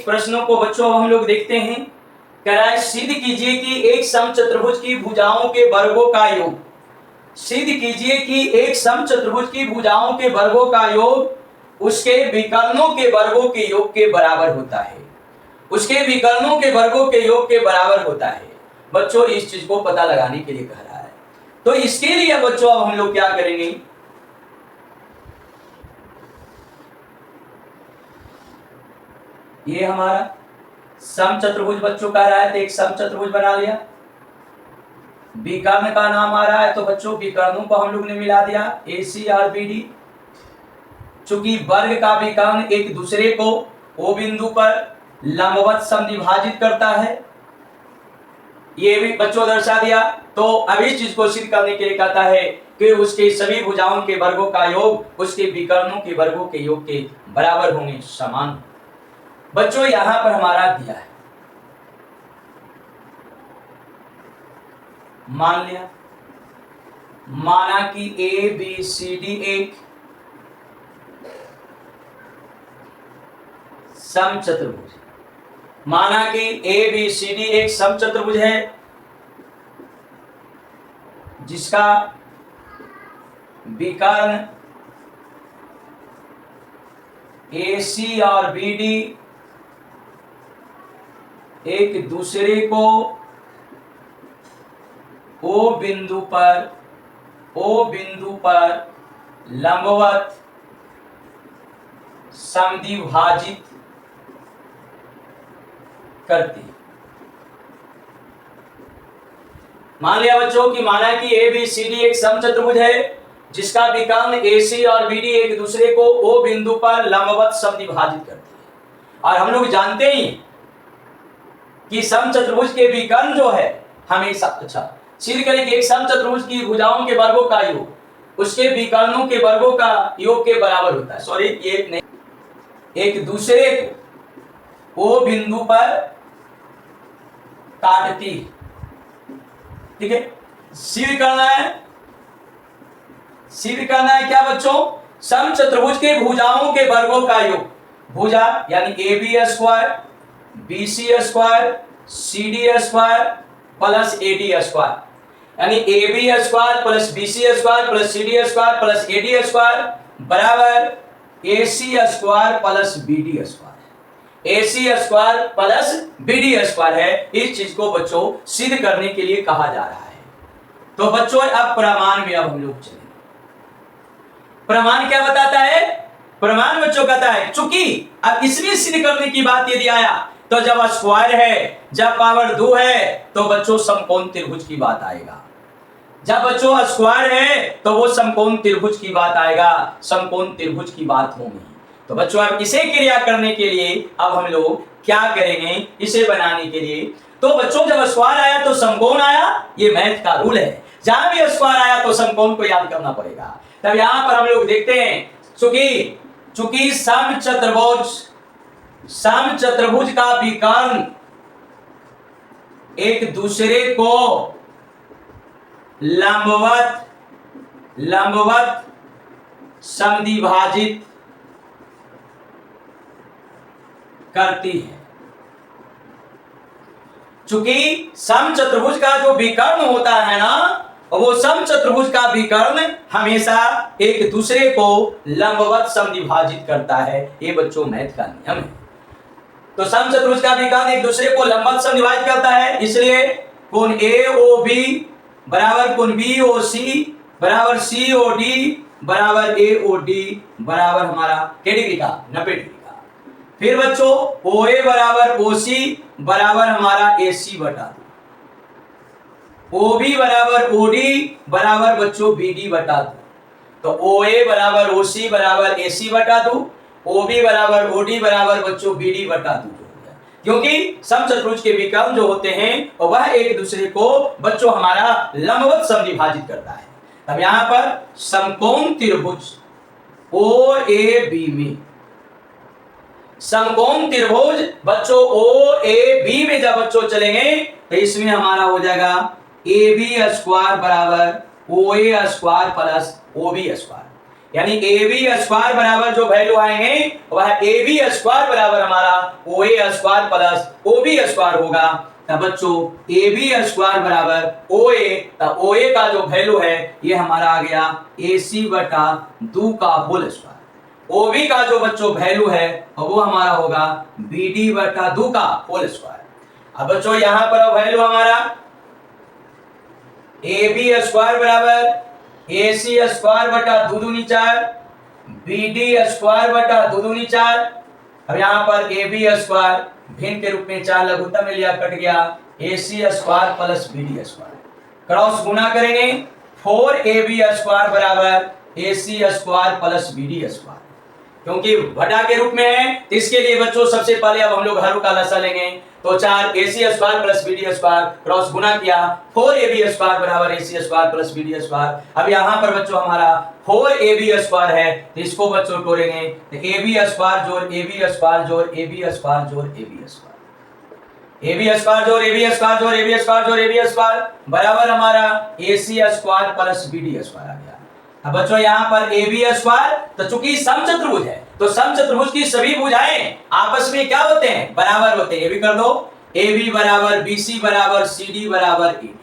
Next प्रश्नों को बच्चों हम लोग देखते हैं। कह रहा है सिद्ध कीजिए कि एक समचतुर्भुज की भुजाओं के वर्गों का योग, सिद्ध कीजिए कि एक समचतुर्भुज की भुजाओं के वर्गों का योग उसके विकर्णों के वर्गों के योग के बराबर होता है, उसके विकर्णों के वर्गों के योग के बराबर होता है। बच्चों इस चीज को पता लगाने के लिए कह रहा है। तो इसके लिए बच्चों अब हम लोग क्या करेंगे, ये हमारा समचतुर्भुज बच्चों कह रहा है तो एक समचतुर्भुज बना लिया। विकर्ण का नाम आ रहा है तो बच्चों विकर्णों को हम लोग ने मिला दिया AC और BD। चूंकि वर्ग का विकर्ण एक दूसरे को O बिंदु पर लंबवत समद्विभाजित करता है, ये भी बच्चों दर्शा दिया। तो अब इस चीज को सिद्ध करने के लिए कहता है कि उसके सभी भुजाओं के वर्गों का योग उसके विकर्णों के वर्गों के योग के बराबर होंगे, समान। बच्चों यहां पर हमारा दिया है, मान लिया, माना कि ABCD एक समचतुर्भुज, माना कि ABCD एक समचतुर्भुज है जिसका विकर्ण AC और BD एक दूसरे को O बिंदु पर लंबवत समद्विभाजित करती है। मान लिया बच्चों कि माना कि ABCD एक समचतुर्भुज है जिसका विकर्ण AC और BD एक दूसरे को O बिंदु पर लंबवत समद्विभाजित करती है। और हम लोग जानते ही कि समचतुर्भुज के विकर्ण जो है हमेशा, अच्छा सिद्ध करें कि एक समचतुर्भुज की भुजाओं के वर्गों का योग उसके विकर्णों के वर्गों का योग के बराबर होता है। सॉरी, ये नहीं, एक दूसरे को O बिंदु पर काटती है। ठीक है, सिद्ध करना है, सिद्ध करना है क्या बच्चों, समचतुर्भुज के भुजाओं के वर्गों का योग, भुजा यानी AB square BC square CD square plus AD square, यानी AB square plus BC square plus CD square plus AD square बराबर AC square plus BD square, AC square plus BD square है। इस चीज को बच्चों सिद्ध करने के लिए कहा जा रहा है। तो बच्चों अब प्रमाण में अब हम लोग चलेंगे। प्रमाण क्या बताता है, प्रमाण बच्चों कहता है चूंकि अब इसमें सिद्ध करने की बात यदि आया तो जब स्क्वायर है, जब पावर 2 है तो बच्चों समकोण त्रिभुज की बात आएगा। जब बच्चों स्क्वायर है तो वो समकोण त्रिभुज की बात आएगा, समकोण त्रिभुज की बात होगी। तो बच्चों अब इसे क्रिया करने के लिए अब हम लोग क्या करेंगे, इसे बनाने के लिए तो बच्चों जब स्क्वायर आया तो समकोण आया, ये मैथ का रूल है, जहां भी स्क्वायर आया तो समकोण को याद करना पड़ेगा। तब यहां पर हम लोग देखते हैं चूंकि समचतुर्भुज का विकर्ण एक दूसरे को लंबवत समद्विभाजित करती है। चूंकि समचतुर्भुज का जो विकर्ण होता है ना, वो समचतुर्भुज का विकर्ण हमेशा एक दूसरे को लंबवत समद्विभाजित करता है। ये बच्चों मैथ का नियम है। तो समचतुर्भुज का विकर्ण एक दूसरे को लंबवत समद्विभाजित करता है, इसलिए कोण AOB बराबर कोण BOC बराबर COD बराबर AOD बराबर हमारा क्या डिग्री का, 90 डिग्री का। फिर बच्चों OA बराबर OC बराबर हमारा AC बटा 2, OB बराबर OD बराबर बच्चों BD बटा 2। तो OA बराबर OC बराबर AC बटा 2, OB बराबर OD बराबर बच्चों BD बटा 2, क्योंकि समचतुर्भुज के विकर्ण जो होते हैं वह एक दूसरे को बच्चों हमारा लंबवत समद्विभाजित करता है। तब यहां पर समकोण त्रिभुज OAB में, समकोण त्रिभुज बच्चों OAB में जब बच्चों चलेंगे तो इसमें हमारा हो जाएगा AB स्क्वायर बराबर OA square plus OB square. यानी ए बी स्क्वायर बराबर जो वैल्यू आएंगे वह ए बी स्क्वायर बराबर हमारा O A square plus O B square होगा। तब बच्चों ए बी स्क्वायर बराबर ओ ए, तब ओ ए का जो वैल्यू है ये हमारा आ गया ए सी बटा 2 का होल स्क्वायर। ओ बी का जो बच्चों वैल्यू है वो हमारा होगा बी डी बटा 2 का होल स्क्वायर। अब बच्चों यहां पर वैल्यू हमारा ए बी स्क्वायर बराबर ए सी स्क्वायर बटा 2 दूनी 4 बी डी स्क्वायर बटा 2 दूनी 4। अब यहां पर ए बी स्क्वायर भिन्न के रूप में 4 लघुत्तम में लिया कट गया A C square plus B D square, cross गुना करेंगे 4 ए बी स्क्वायर बराबर A C square plus B D square, क्योंकि घटा के रूप में है तो इसके लिए बच्चों सबसे पहले अब हम लोग हर का लसा लेंगे। तो 4 A C square plus B D square cross गुना किया 4 ए बी स्क्वायर बराबर A C square plus B D square. अब यहाँ पर बच्चों हमारा 4 ए बी स्क्वायर है तो इसको बच्चों तोड़ेंगे तो ए बी स्क्वायर जोड़ ए बी स्क्वायर जोड़ ए बी स्क्वायर जोड़ A B square, A B square जोड़ ए बी स्क्वायर जोड़ ए बी स्क्वायर जोड़ ए बी स्क्वायर बराबर हमारा A C square plus B D square आ गया। अब बच्चों यहाँ पर ए बी स्क्वायर तो चूंकि समचतुर्भुज है तो समचतुर्भुज की सभी भुजाएं आपस में क्या होते हैं, बराबर होते हैं। ये भी कर दो ए बी बराबर बी सी बराबर सी डी बराबर ए डी।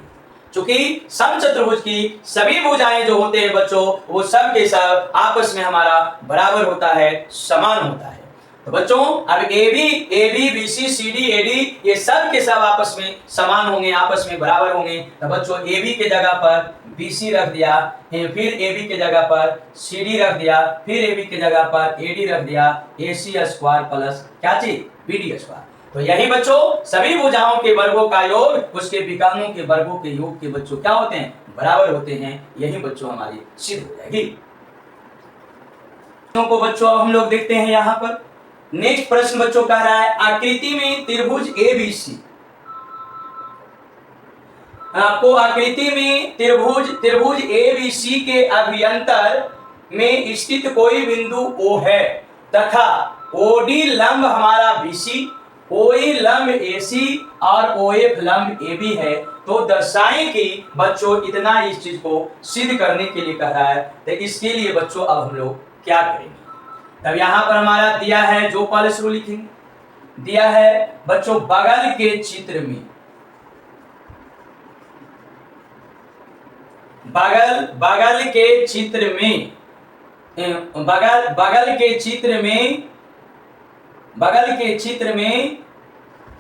चूंकि समचतुर्भुज की सभी भुजाएं जो होते हैं बच्चों वो सब के सब आपस में हमारा बराबर होता है, समान होता है। तो बच्चों अब A B B C C D A D ये सब के सब आपस में समान होंगे, आपस में बराबर होंगे। तो बच्चों ए बी के जगह पर बी सी रख दिया, फिर ए बी के जगह पर सी डी रख दिया, फिर ए बी के जगह पर ए डी रख दिया, ए सी स्क्वायर प्लस क्या चीज बी डी स्क्वायर। तो यही बच्चों सभी भुजाओं के वर्गों का योग उसके विकर्णों के वर्गों के योग के बच्चों क्या होते हैं, बराबर होते हैं। यही बच्चों हमारी सिद्ध हो जाएगी। को बच्चों अब हम लोग देखते हैं यहाँ पर नेक्स्ट प्रश्न बच्चों कह रहा है आकृति में त्रिभुज एबीसी, आपको आकृति में त्रिभुज एबीसी के अभ्यंतर में स्थित कोई बिंदु O है तथा ओडी लंब हमारा बीसी, ओई लंब एसी और ओएफ लंब एबी है, तो दर्शाएं कि बच्चों इतना इस चीज को सिद्ध करने के लिए कह रहा है। तो इसके लिए बच्चों अब हम लोग क्या करेंगे, तब यहां पर हमारा दिया है जो पहले शुरू लिखेंगे, दिया है बच्चों बगल के चित्र में, बगल के चित्र में बगल के चित्र में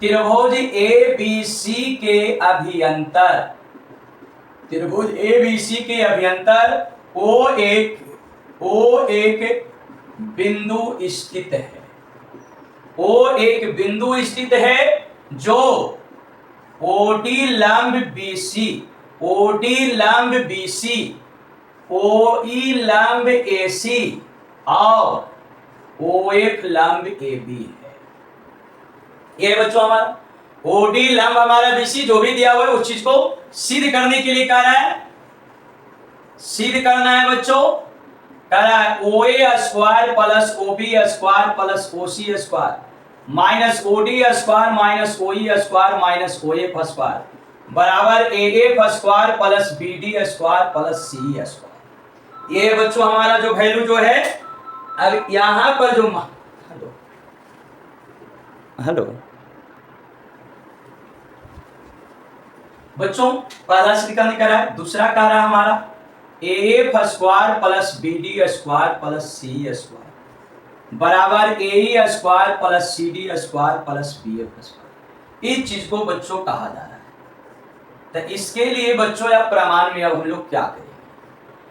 त्रिभुज एबीसी के अभ्यंतर, त्रिभुज एबीसी के अभ्यंतर ओ एक बिंदु स्थित है, ओ एक बिंदु स्थित है जो ओडी लंब बीसी, ओडी लंब बीसी, ओई लंब एसी और ओएफ लंब एबी है। ये बच्चों हमारा ओडी लंब हमारा बीसी जो भी दिया हुआ है उस चीज को सिद्ध करने के लिए कह रहा है, सिद्ध करना है बच्चों, कह रहा है O A square plus O B square plus O C square minus O D square minus O E square minus O F square बराबर A F square plus B D square plus C square. ये बच्चों हमारा जो value जो है, अब यहां पर जो हेलो बच्चों पहला से निकालने का है, दूसरा कह रहा है हमारा A F square plus B D square plus C square बराबर A square plus C D square plus B F square. इस चीज को बच्चों कहा जा रहा है। तो इसके लिए बच्चों या प्रमाण में अब हम लोग क्या करेंगे,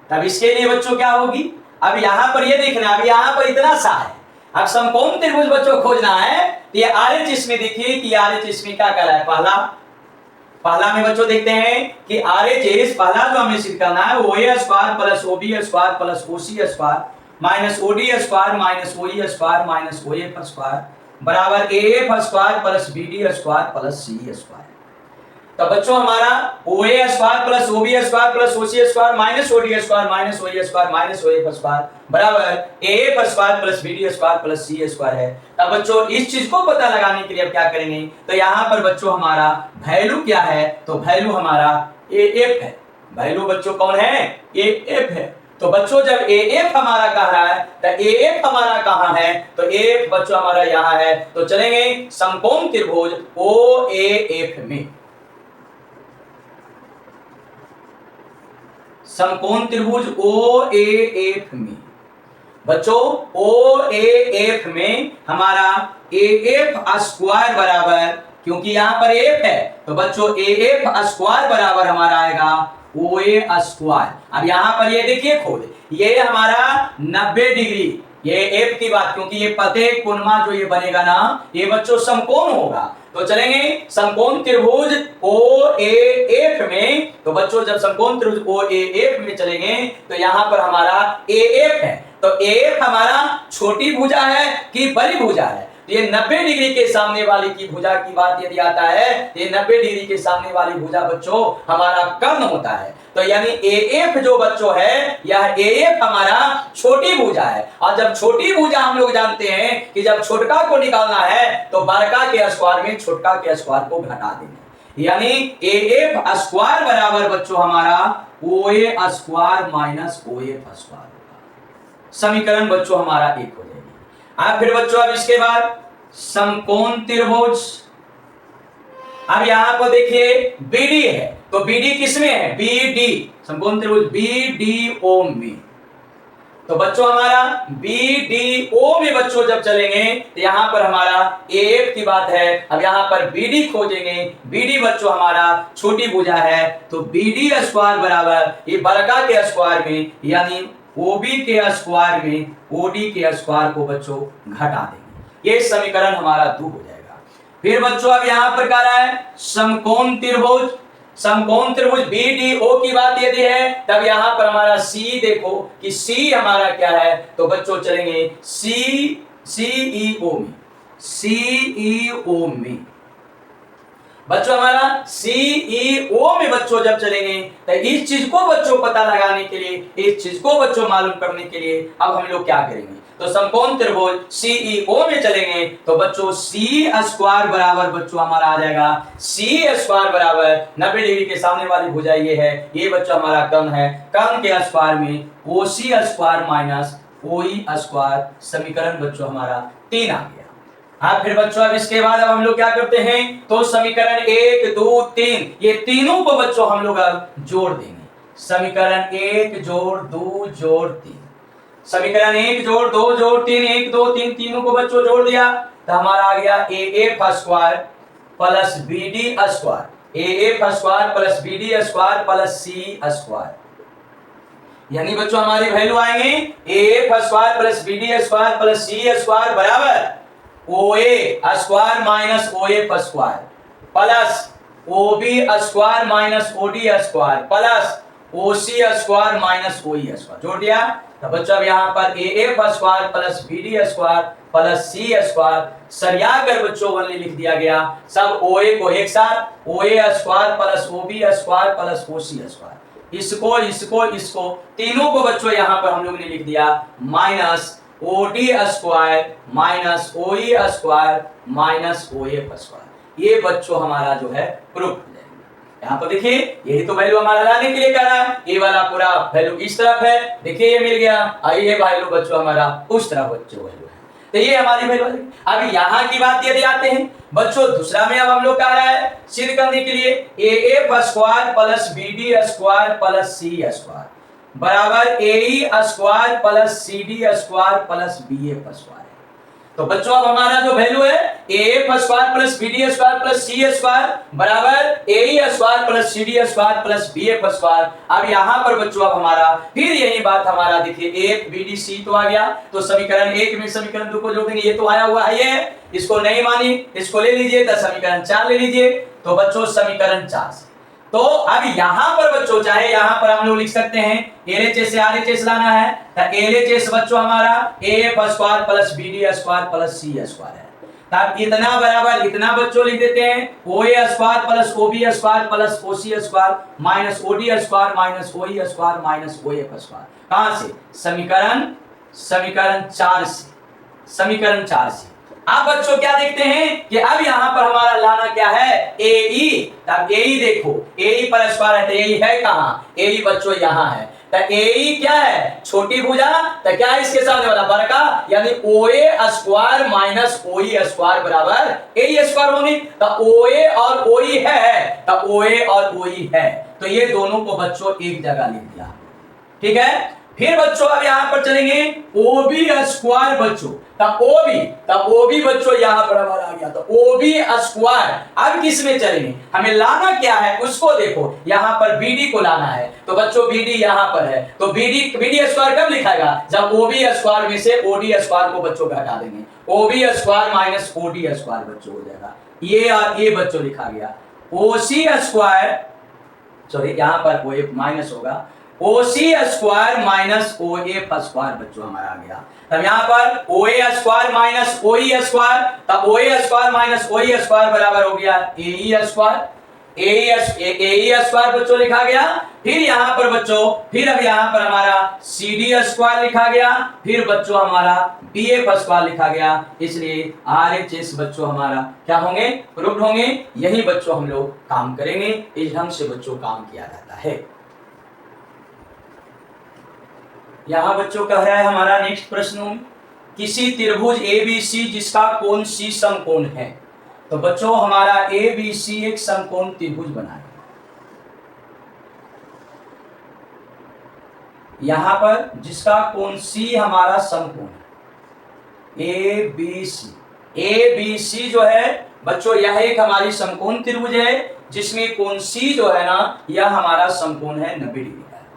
तब इसके लिए बच्चों क्या होगी, अब यहां पर ये देखना, अब यहां पर इतना सा है, अब समकोण त्रिभुज बच्चों खोजना है। तो ये आरएच इसमें देखिए कि आरएच इसमें क्या कर रहा है, पहला में बच्चों देखते हैं कि आरएचएस पहला जो हमें सिद्ध करना है O A square plus O B square plus O C square minus O D square minus O E square minus O F square बराबर A F square plus B D square plus C square. तो बच्चों हमारा O A square plus O B square plus O C square minus O D square minus O E square minus O F square बराबर A F square plus B D square plus C square है। तब बच्चों इस चीज को पता लगाने के लिए अब क्या करेंगे, तो यहाँ पर बच्चों हमारा वैल्यू क्या है, तो वैल्यू हमारा ए एफ है, वैल्यू बच्चों कौन है, ए एफ है। तो बच्चों जब ए एफ हमारा कह रहा है तो ए एफ हमारा कहाँ है, तो एफ बच्चों हमारा यहाँ है। तो चलेंगे समकोण त्रिभुज ओ ए एफ में, समकोण त्रिभुज ओ ए एफ में बच्चों ओ ए एफ में हमारा ए एफ स्क्वायर बराबर, क्योंकि यहां पर एफ है तो बच्चों ए एफ स्क्वायर बराबर हमारा आएगा ओ ए स्क्वायर। अब यहां पर ये देखिए खुद ये हमारा 90 डिग्री, ये एफ की बात, क्योंकि ये प्रत्येक कोणमा जो ये बनेगा ना ये बच्चों समकोण होगा। तो चलेंगे समकोण त्रिभुज ओ ए एफ में, तो बच्चों जब समकोण त्रिभुज ओ ए एफ में चलेंगे तो यहां पर हमारा ए एफ है, तो ए एफ हमारा छोटी भुजा है कि बड़ी भुजा है, तो ये 90 डिग्री के सामने वाली की भुजा की बात यदि आता है तो ये 90 डिग्री के सामने वाली भुजा बच्चों हमारा कर्ण होता है। तो यानी ए एफ जो बच्चों है यह ए एफ हमारा छोटी भुजा है, और जब छोटी भुजा हम लोग जानते हैं कि जब छोटका को निकालना है तो बड़का के स्क्वायर में छोटका के स्क्वायर को घटा देंगे, यानी ए एफ स्क्वायर बराबर बच्चों हमारा O A square minus O F square होगा। समीकरण बच्चों हमारा एक हो जाएगी। अब फिर बच्चों अब इसके बाद समकोण त्रिभुज, अब यहां पर देखिए बीडी है, तो बीडी किसमें है, बीडी समकोण त्रिभुज बीडीओ में, तो बच्चों हमारा बीडीओ में बच्चों जब चलेंगे तो यहां पर हमारा एफ की बात है। अब यहां पर बीडी खोजेंगे, बीडी बच्चों हमारा छोटी भुजा है, तो बीडी स्क्वायर बराबर ये बड़का के स्क्वायर में यानी ओबी के स्क्वायर में ओडी के स्क्वायर को बच्चों घटा देंगे, ये समीकरण हमारा 2 हो जाएगा। फिर बच्चों अब यहां पर कह रहा है समकोण त्रिभुज, समकोण त्रिभुज बीडीओ की बात यदि है तब यहां पर हमारा सी देखो कि सी हमारा क्या है, तो बच्चों चलेंगे सी सीईओ में, सीईओ में बच्चों हमारा सीईओ में बच्चों जब चलेंगे तो इस चीज को बच्चों पता लगाने के लिए, इस चीज को बच्चों मालूम करने के लिए अब हम लोग क्या करेंगे, तो समकोण त्रिभुज सीईओ में चलेंगे तो बच्चों सी स्क्वायर बराबर बच्चों हमारा आ जाएगा सी स्क्वायर बराबर 90 डिग्री के सामने वाली भुजा ये है, ये बच्चों हमारा कर्ण है, कर्ण के स्क्वायर में ओसी स्क्वायर माइनस ओई स्क्वायर, समीकरण बच्चों हमारा 3 आ गया। हाँ फिर बच्चों अब इसके बाद अब हम लोग क्या करते हैं, तो समीकरण 1 2 3 ये तीनों को बच्चों हम लोग अब जोड़ देंगे, समीकरण 1 जोड़ 2 जोड़ 3, समीकरण 1 जोड़ 2 जोड़ 3 1 2 3 तीनों को बच्चों जोड़ दिया तो हमारा आ गया A F square plus B D square, A F square plus B D square plus C square, यानी बच्चों हमारी वैल्यू आएंगे A F square plus B D square plus C square बराबर O A square minus O F square plus O B square minus O D square plus O C square minus O E square, जोड़ दिया तो बच्चों अब यहाँ पर A F square plus B D square plus C square सरिया कर बच्चों वाले लिख दिया गया, सब ओ ए को एक साथ O A square plus O B square plus O C square, इसको इसको इसको तीनों को बच्चों यहाँ पर हम लोग ने लिख दिया minus O D square minus O E square minus O F square, ये बच्चों हमारा जो है प्रूफ हो जाएगा। यहाँ पर देखिए यही तो वैल्यू हमारा लाने के लिए कह रहा है, ये वाला पूरा वैल्यू इस तरफ है, देखिए ये मिल गया, और ये वैल्यू बच्चों हमारा उस तरफ बच्चों वैल्यू है, तो ये हमारी वैल्यू। अब यहाँ की बात यदि आते हैं बच्चों दूसरा में अब हम लोग कह रहा है सिद्ध करने के लिए A F square plus B D square plus C square बराबर A E square plus C D square plus B F square, तो बच्चों अब हमारा जो वैल्यू है A F square plus B D square plus C square बराबर A E square plus C D square plus B F square. अब यहाँ पर बच्चों अब हमारा फिर यही बात हमारा देखिए एफ बी डी सी तो आ गया, तो समीकरण 1 में समीकरण 2 को जोड़ देंगे, ये तो आया हुआ है, ये इसको नहीं मानी इसको ले लीजिए, तो समीकरण 4 ले लीजिए, तो बच्चों समीकरण 4 से तो अब यहां पर बच्चों चाहे यहां पर हम लोग लिख सकते हैं एलएचएस से आरएचएस लाना है तो एलएचएस बच्चों हमारा F square plus BD square plus C square है, तब इतना बराबर इतना बच्चों लिख देते हैं OA square plus OB square plus OC square minus OD square minus OE square minus OF square, कहां से समीकरण 4 से, समीकरण 4 से। अब बच्चों क्या देखते हैं कि अब यहां पर हमारा लाना क्या है एई, तब एई देखो एई पर स्क्वायर है तो एई है कहां, एई बच्चों यहां है, तो ए क्या है, छोटी भुजा, तो क्या है इसके सामने वाला बड़का, यानी ओ A square minus O E square बराबर ए ई स्क्वायर होगी। तो ओ ए और ओ ई है, तो ओ ए और ओ ई है, तो ये दोनों को बच्चों एक जगह लिख दिया। ठीक है, फिर बच्चों अब यहां पर चलेंगे ओ बी स्क्वायर बच्चों, तब ओ बी बच्चों यहां पर हमारा आ गया, तो ओ बी स्क्वायर। अब किस में चलेंगे, हमें लाना क्या है उसको देखो, यहां पर बी डी को लाना है, तो बच्चों बी डी यहां पर है, तो बी डी स्क्वायर कब लिखाएगा, जब ओ बी स्क्वायर में से ओ डी स्क्वायर को बच्चों हटा देंगे, O B square minus O D square बच्चों हो जाएगा, ये और ये बच्चों लिखा गया। ओ सी स्क्वायर, सॉरी यहां पर ओ ए माइनस होगा, O C square minus O F square बच्चों हमारा आ गया। तब यहां पर O A square minus O E square, तब O A square minus O E square बराबर हो गया ए ई स्क्वायर, ए ई स्क्वायर बच्चों लिखा गया। फिर यहां पर बच्चों, फिर अब यहां पर हमारा सी डी स्क्वायर लिखा गया, फिर बच्चों हमारा बी एफ स्क्वायर लिखा गया, इसलिए आर एच एस बच्चों हमारा क्या होंगे, प्रूव्ड होंगे। यही बच्चों हम लोग काम करेंगे, इस ढंग से बच्चों काम किया जाता है। यहां बच्चों कह रहा है हमारा नेक्स्ट प्रश्न, किसी त्रिभुज ए बी सी जिसका कोण सी समकोण है, तो बच्चों हमारा ए बी सी एक समकोण त्रिभुज बनाए। यहां पर जिसका कोण सी हमारा समकोण है, ए बी सी जो है बच्चों यह एक हमारी समकोण त्रिभुज है, जिसमें कोण सी जो है ना यह हमारा समकोण है 90 डिग्री का,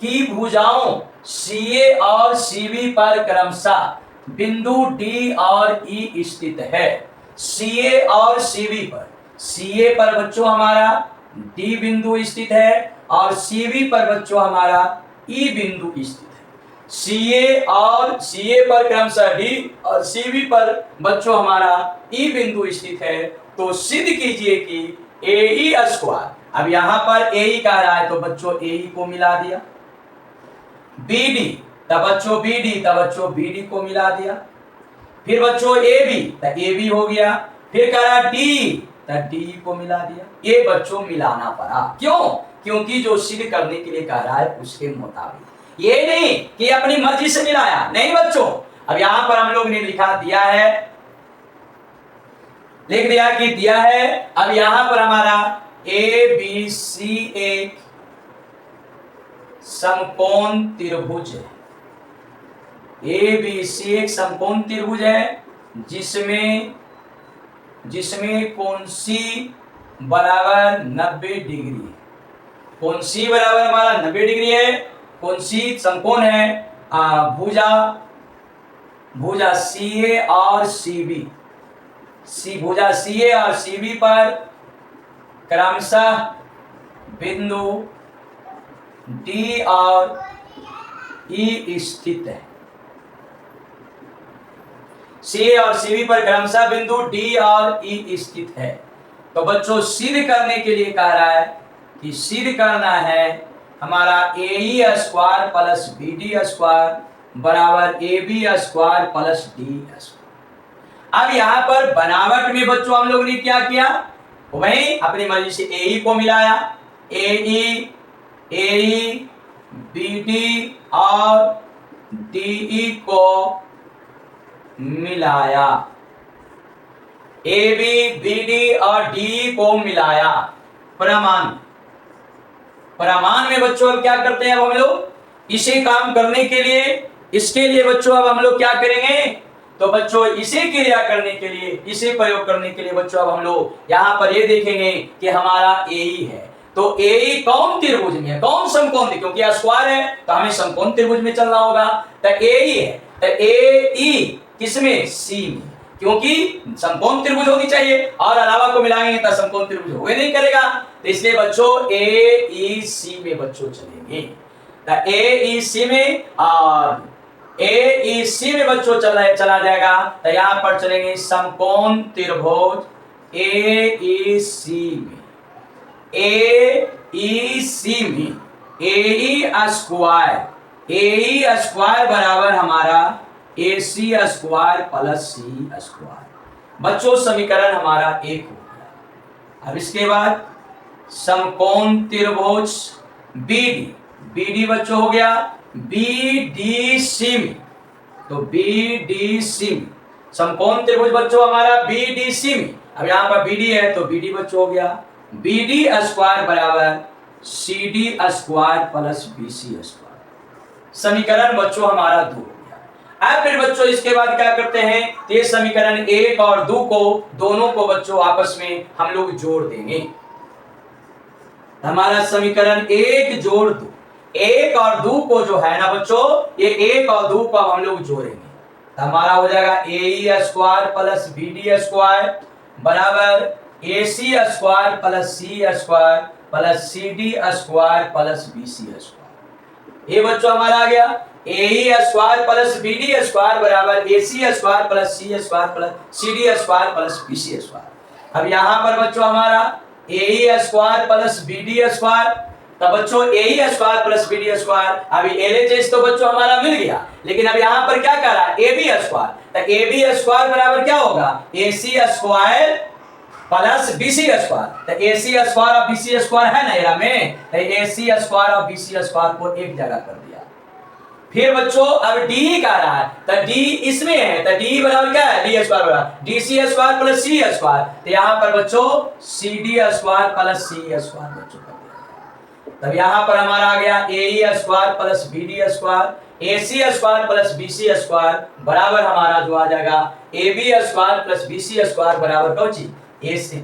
की भुजाओं CA और CB पर क्रमशः बिंदु D और E स्थित है। CA और CB पर, CA पर बच्चों हमारा D बिंदु स्थित है और CB पर बच्चों हमारा E बिंदु स्थित है। CA पर क्रमशः D और CB पर बच्चों हमारा E बिंदु स्थित है, तो सिद्ध कीजिए कि AE स्क्वायर, अब यहां पर AE कह रहा है तो बच्चों AE को मिला दिया, BD तब बच्चों BD को मिला दिया, फिर बच्चों AB तब AB हो गया, फिर कह रहा D तब D को मिला दिया। ये बच्चों मिलाना पड़ा, क्यों, क्योंकि जो सिद्ध करने के लिए कह रहा है उसके मुताबिक, ये नहीं कि अपनी मर्जी से मिलाया, नहीं बच्चों। अब यहां पर हम लोग ने लिखा दिया है, लिख दिया कि दिया है। अब यहां पर हमारा ABC एक समकोण त्रिभुज है, ABC एक समकोण त्रिभुज है, जिसमें कोण C बराबर 90 डिग्री है। कोण C बराबर हमारा 90 डिग्री है, कोण C समकोण है, भुजा CA और CB, भुजा CA और CB पर क्रमशः बिंदु D और E स्थित है। CA और CB पर क्रमशः बिंदु D और E स्थित है, तो बच्चों सिद्ध करने के लिए कह रहा है कि सिद्ध करना है हमारा AE square plus BD square बराबर AB square plus D square. अब यहां पर बनावट में बच्चों हम लोग ने क्या किया, वही अपनी मर्जी से AE को मिलाया, AE BD और DE को मिलाया, AB BD और DE को मिलाया प्रमाण में बच्चों अब क्या करते हैं, अब हम लोग इसे काम करने के लिए, इसके लिए बच्चों अब हम लोग क्या करेंगे, तो बच्चों इसे क्रिया करने के लिए, इसे प्रयोग करने के लिए बच्चों अब हम लोग यहां पर ये देखेंगे कि हमारा AE है, तो AE कौन त्रिभुज में है, कौन समकोण, क्योंकि स्क्वायर है तो हमें समकोण त्रिभुज में चलना होगा, तो AE है, तो AE किसमें, C में, क्योंकि समकोण त्रिभुज होनी चाहिए और अलावा को मिलाएंगे तो समकोण त्रिभुज हो नहीं करेगा, तो इसलिए बच्चों AEC में बच्चों चलेंगे, तो AEC में और AEC में बच्चों चला जाएगा, तो यहां पर चलेंगे समकोण त्रिभुज AEC में, AEC में AE स्क्वायर बराबर हमारा AC square plus C square, बच्चों समीकरण हमारा एक हो गया। अब इसके बाद समकोण त्रिभुज बी डी बच्चों हो गया बी डी सी में, तो बी डी सी में समकोण त्रिभुज बच्चों हमारा बी डी सी में। अब यहां पर बी डी है तो बी डी बच्चों हो गया बी डी स्क्वायर बराबर C D square plus B C square. समीकरण बच्चों हमारा 2 हो गया। अब फिर बच्चों इसके बाद क्या करते हैं, ये समीकरण 1 और 2 को दोनों को बच्चों आपस में हम लोग जोड़ देंगे। हमारा समीकरण 1 जोड़ 2, 1 और 2 को जो है ना बच्चों, ये 1 और 2 को हम लोग जोड़ेंगे, हमारा हो जाएगा A square plus B D square बराबर A C square plus C square plus C D square plus B C square. ये बच्चों हमारा आ गया A square plus B D square बराबर A C square plus C square plus C D square plus B C square. अब यहाँ पर बच्चों हमारा A square plus B D square, तो बच्चों A square plus B D square, अभी LHS तो बच्चों हमारा मिल गया, लेकिन अब यहाँ पर क्या कर रहा है ए बी स्क्वायर, तो ए बी स्क्वायर बराबर क्या होगा A C square plus B C square, तो ए सी स्क्वायर और बी सी स्क्वायर है ना एरा में, तो ए सी स्क्वायर और बी सी स्क्वायर को एक जगह कर दिया। फिर बच्चों अब डी का रहा है, तो डी इसमें है, तो डी बराबर क्या है डी स्क्वायर बराबर D C square plus C square, तो यहाँ पर बच्चों C D square plus C square बच्चों कर दिया। तब यहाँ पर हमारा आ गया A square plus B D square A C square plus B C square बराबर हमारा जो आ जाएगा A B square plus B C square बराबर कौन सी ए सी,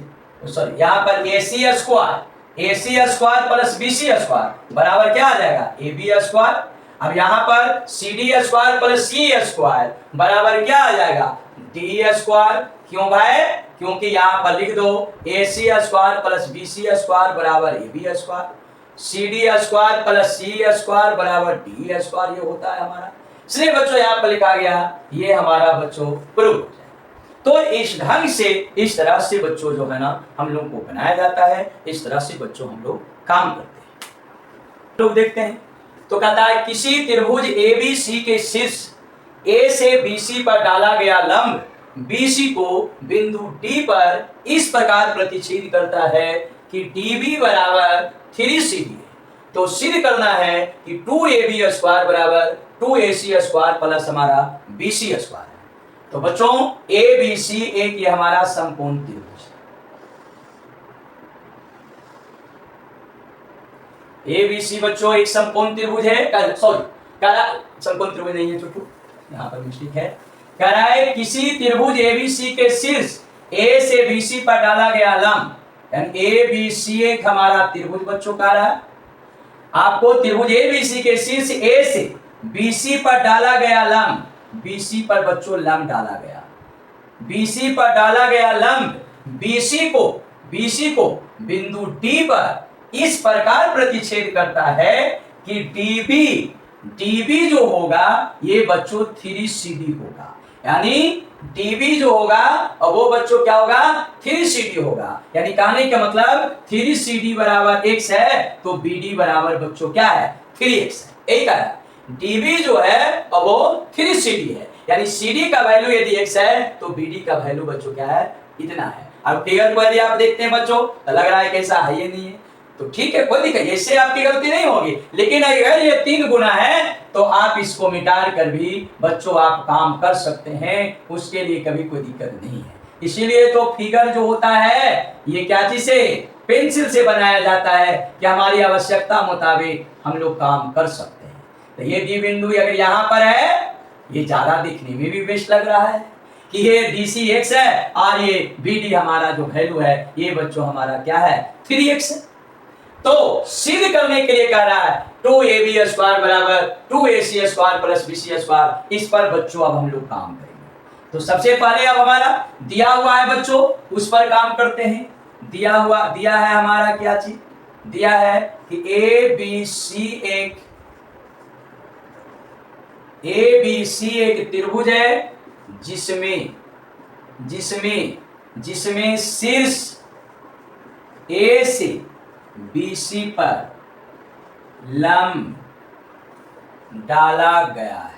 सॉरी यहाँ पर A C square plus B C square बराबर क्या आ जाएगा ए बी स्क्वायर। अब यहाँ पर सी D square plus C square बराबर क्या आ जाएगा डी स्क्वायर। क्यों भाई, क्योंकि यहाँ पर लिख दो A C square plus B C square बराबर A B square, C D square plus C square बराबर डी स्क्वायर, ये होता है हमारा। इसलिए बच्चों यहाँ पर लिखा गया, ये हमारा बच्चों प्रूव हो जाए। तो इस ढंग से इस तरह से बच्चों जो है ना हम लोग को बनाया जाता है, इस तरह से बच्चों हम लोग काम करते हैं। लोग देखते हैं तो कहता है किसी त्रिभुज एबीसी के शीर्ष ए से बीसी पर डाला गया लंब बीसी को बिंदु डी पर इस प्रकार प्रतिच्छेद करता है कि डीबी बराबर 3CD है। तो सिद्ध करना है कि 2AB स्क्वायर बराबर 2AC स्क्वायर प्लस हमारा BC स्क्वायर है। तो बच्चों ABC एक ये हमारा समकोण त्रिभुज है। ABC बच्चों एक समकोण त्रिभुज है, समकोण त्रिभुज नहीं है छोटू, यहाँ पर मिस्टेक है। कह रहा है किसी त्रिभुज ABC के शीर्ष A से BC पर डाला गया लंब, यानी ABC एक हमारा त्रिभुज बच्चों का रहा है। आपको त्रिभुज ABC के शीर्ष A से BC पर डाला गया लंब, BC पर बच्चों लंब डाला गया, BC पर डाला गया लंब BC को बिंदु D पर इस प्रकार प्रतिच्छेद करता है कि DB जो होगा ये बच्चों 3CD होगा, यानी DB जो होगा और वो बच्चों क्या होगा 3CD होगा। यानी कहने का मतलब 3CD बराबर x है तो BD बराबर बच्चों क्या है 3x है। यही कह रहा है DB जो है और वो 3CD है, यानी CD का वैल्यू यदि x है तो BD का वैल्यू बच्चों क्या है इतना है। अब फिगर को यदि आप देखते हैं बच्चों तो लग रहा है कैसा है, ये नहीं है तो ठीक है कोई दिक्कत, इससे आपकी गलती नहीं होगी। लेकिन अगर ये 3 गुना है तो आप इसको मिटार कर भी बच्चों आप काम कर सकते हैं, उसके लिए कभी कोई दिक्कत नहीं है। इसीलिए तो फिगर जो होता है ये क्या चीज से पेंसिल से बनाया जाता है कि हमारी आवश्यकता मुताबिक हम लोग काम कर सकते हैं। तो ये डी बिंदु अगर यहाँ पर है ये ज्यादा दिखने में भी बेस्ट लग रहा है कि ये DC x है और ये BD हमारा जो वैल्यू है ये बच्चों हमारा क्या है 3x है। तो सिद्ध करने के लिए कह रहा है 2AB स्क्वायर बराबर 2AC square plus BC square, इस पर बच्चों अब हम लोग काम करेंगे। तो सबसे पहले अब हमारा दिया हुआ है बच्चों उस पर काम करते हैं। दिया है हमारा क्या चीज दिया है कि ABC एक त्रिभुज है जिसमें शीर्ष A से BC पर लंब डाला गया है।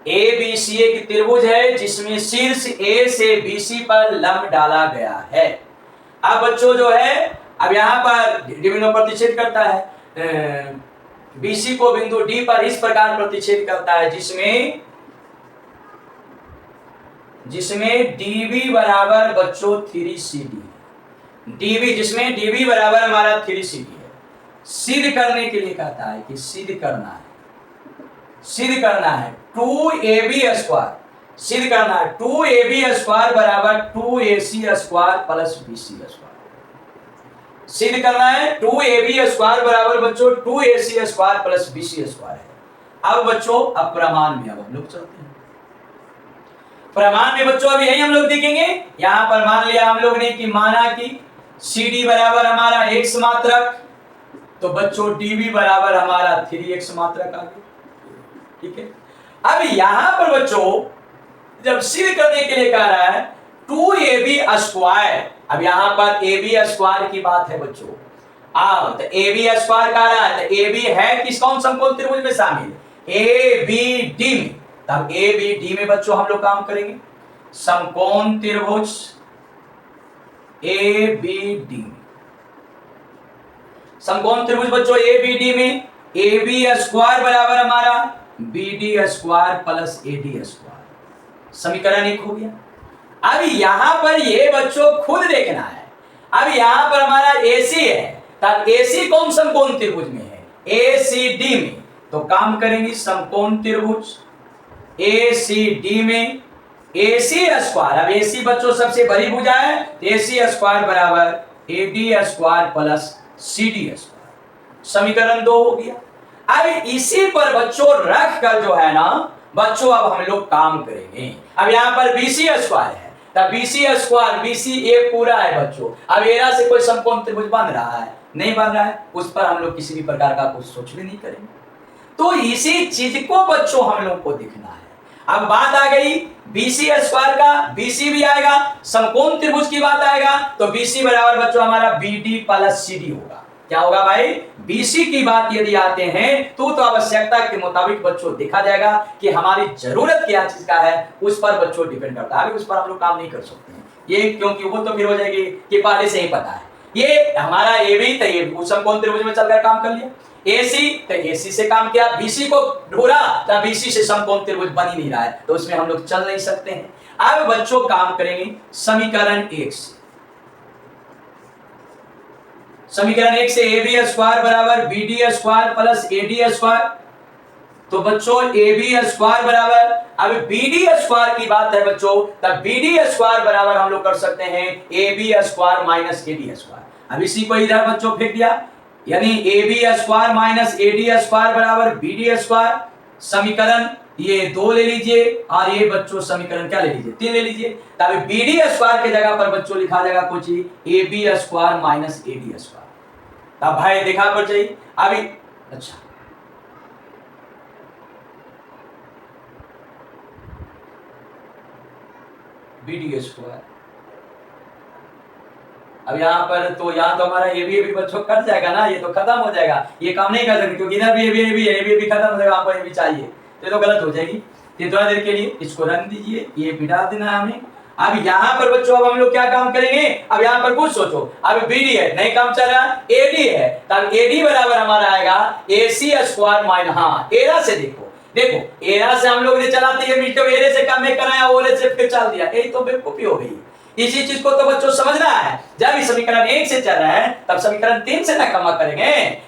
ABC एक त्रिभुज है जिसमें शीर्ष A से BC पर लंब डाला गया है। अब बच्चों जो है अब यहाँ पर डिविनो प्रतिच्छेद करता है, BC को बिंदु D पर इस प्रकार प्रतिच्छेद करता है जिसमें DB बराबर बच्चों 3CD, DB जिसमें DB बराबर हमारा 3CD है। सिद्ध करने के लिए कहता है कि सिद्ध करना है 2AB स्क्वायर, सिद्ध करना है 2AB स्क्वायर बराबर 2AC square plus BC square. सिद्ध करना है 2AB स्क्वायर बराबर बच्चों 2AC square plus BC square है। अब बच्चों अब प्रमाण में अब हम लोग चलते हैं। प्रमाण में बच्चों अब यही हम लोग देखेंगे। यहां पर मान लिया हम लोग ने कि माना कि CD बराबर हमारा x मात्रक, तो बच्चों DB बराबर हमारा 3x मात्रक आ गया, ठीक है। अब यहां पर बच्चों जब सिद्ध करने के लिए कह रहा है 2AB स्क्वायर, अब यहां पर AB स्क्वायर की बात है बच्चों। तो AB स्क्वायर कह रहा है, तो AB है किस कौन समकोण त्रिभुज में शामिल? ABD में। तब ABD में बच्चों हम लोग काम करेंगे समकोण त्रिभुज ABD में, समकोण त्रिभुज बच्चों ABD में AB स्क्वायर बराबर हमारा BD square plus AD square, समीकरण 1 हो गया। अब यहां पर ये बच्चों खुद देखना है। अब यहां पर हमारा AC है, तब AC कौन समकोण त्रिभुज में है? ACD में। तो काम करेंगे समकोण त्रिभुज ACD में AC स्क्वायर, अब AC बच्चों सबसे बड़ी भुजा है, AC स्क्वायर बराबर AD square plus CD square, समीकरण 2 हो गया। अब इसी पर बच्चों रख कर जो है ना बच्चों अब हम लोग काम करेंगे। अब यहाँ पर BC स्क्वायर है, तब BC स्क्वायर, BC एक पूरा है बच्चों। अब एरा से कोई समकोण त्रिभुज बन रहा है? नहीं बन रहा है, उस पर हम लोग किसी भी प्रकार का कुछ सोच भी नहीं करेंगे। तो इसी चीज को बच्चों हम लोग को दिखना है। अब बात आ गई BC स्क्वायर का, BC भी आएगा, समकोण त्रिभुज की बात आएगा, तो BC बराबर बच्चों हमारा BD प्लस CD होगा। क्या होगा भाई? BC की बात यदि आते हैं तो आवश्यकता के मुताबिक बच्चों देखा जाएगा कि हमारी जरूरत क्या चीज का है, उस पर बच्चों डिपेंड करता है। उस पर हम लोग काम नहीं कर सकते हैं ये, क्योंकि वो तो फिर हो जाएगी कि पहले से ही पता है। ये हमारा AB तो ये समकोण त्रिभुज में चलकर काम कर लिया, AC तो AC से काम किया, BC को ढूंढा तो BC से समकोण त्रिभुज बन ही नहीं रहा है, तो उसमें हम लोग चल नहीं सकते हैं। अब बच्चों काम करेंगे समीकरण 1 से। समीकरण 1 से AB स्क्वायर बराबर BD square plus AD square, तो बच्चों AB स्क्वायर बराबर, अब BD स्क्वायर की बात है बच्चों, तब BD स्क्वायर बराबर हम लोग कर सकते हैं AB square minus AD square. अब इसी को इधर बच्चों फेंक दिया, यानी AB square minus AD square बराबर BD स्क्वायर, समीकरण ये 2 ले लीजिए और ये बच्चों समीकरण क्या ले लीजिए? 3 ले लीजिए। तब BD स्क्वायर की जगह पर बच्चों लिखा जाएगा कुछ AB square minus AD square. तब भाई देखा पर चाहिए अभी, अच्छा BD स्क्वायर, अब यहाँ पर तो यहाँ तो हमारा ये भी बच्चों कट जाएगा ना, ये तो खत्म हो जाएगा, ये काम नहीं कर सकते क्योंकि इधर भी ये भी खत्म हो जाएगा, आपको ये भी चाहिए, ये तो गलत हो जाएगी। ये थोड़ा देर के लिए इसको रख दीजिए, ये मिटा देना हमें। अब यहाँ पर बच्चों अब हम लोग क्या काम करेंगे? अब यहाँ पर कुछ सोचो, अब BD है, नहीं काम चल रहा, AD है, तब AD बराबर हमारा आएगा AC स्क्वायर माइनस, हाँ एरा से देखो एरा से हम लोग ने चलाते हैं, एरे से काम में कराया, ओरे से फिर चल दिया, यही तो बेवकूफी हो गई। इसी चीज को तो बच्चों समझना है। जब इस समीकरण 1 से चल रहा है तब समीकरण 3 से ना कमा करेंगे।